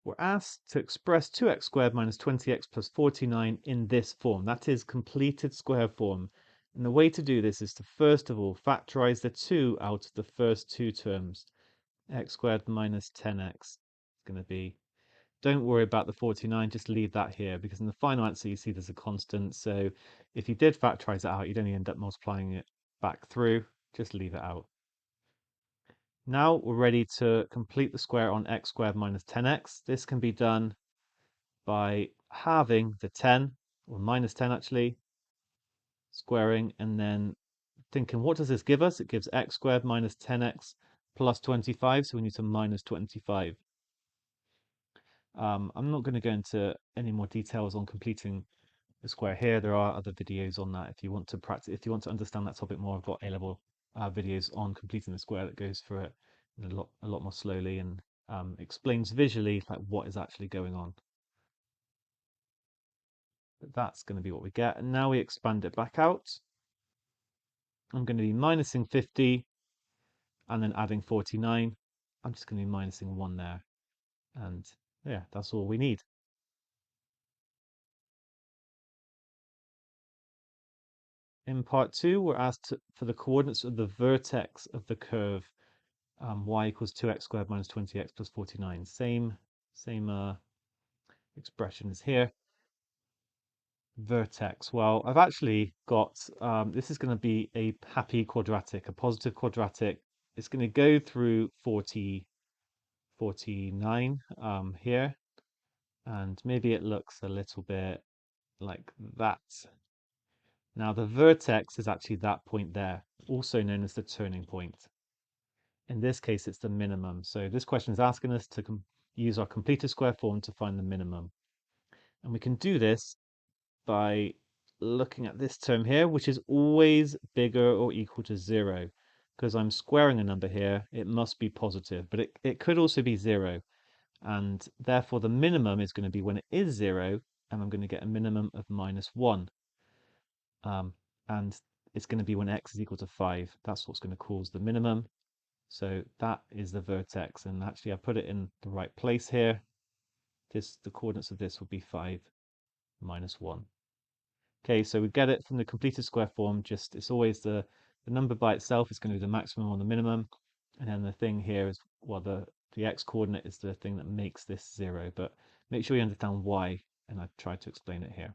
we're asked to express 2x squared minus 20x plus 49 in this form. That is completed square form. And the way to do this is to first of all factorize the 2 out of the first two terms. X squared minus 10x is going to be, don't worry about the 49, just leave that here, because in the final answer you see there's a constant. So if you did factorize it out, you'd only end up multiplying it back through. Just leave it out. Now we're ready to complete the square on x squared minus 10x. This can be done by halving the 10, or minus 10 actually, squaring, and then thinking, what does this give us? It gives x squared minus 10x plus 25, so we need to minus 25. I'm not going to go into any more details on completing the square here. There are other videos on that if you want to practice, if you want to understand that topic more. I've got A-level videos on completing the square that goes through it a lot more slowly and explains visually like what is actually going on. But that's going to be what we get. And now we expand it back out. I'm going to be minusing 50 and then adding 49. I'm just going to be minusing 1 there. And yeah, that's all we need. In part 2, we're asked for the coordinates of the vertex of the curve y equals 2x squared minus 20x plus 49. Same expression as here. Vertex. Well, I've actually got, this is going to be a happy quadratic, a positive quadratic. It's going to go through 49 here, and maybe it looks a little bit like that. Now the vertex is actually that point there, also known as the turning point. In this case, it's the minimum. So this question is asking us to use our completed square form to find the minimum. And we can do this by looking at this term here, which is always bigger or equal to 0. Because I'm squaring a number here, it must be positive, but it could also be 0. And therefore, the minimum is going to be when it is 0, and I'm going to get a minimum of minus 1. And it's going to be when x is equal to 5. That's what's going to cause the minimum. So that is the vertex, and actually I put it in the right place here. The coordinates of this will be 5 minus 1. Okay, so we get it from the completed square form. Just it's always the number by itself is going to be the maximum or the minimum, and then the thing here is, well, the x coordinate is the thing that makes this 0. But make sure you understand why, and I've tried to explain it here.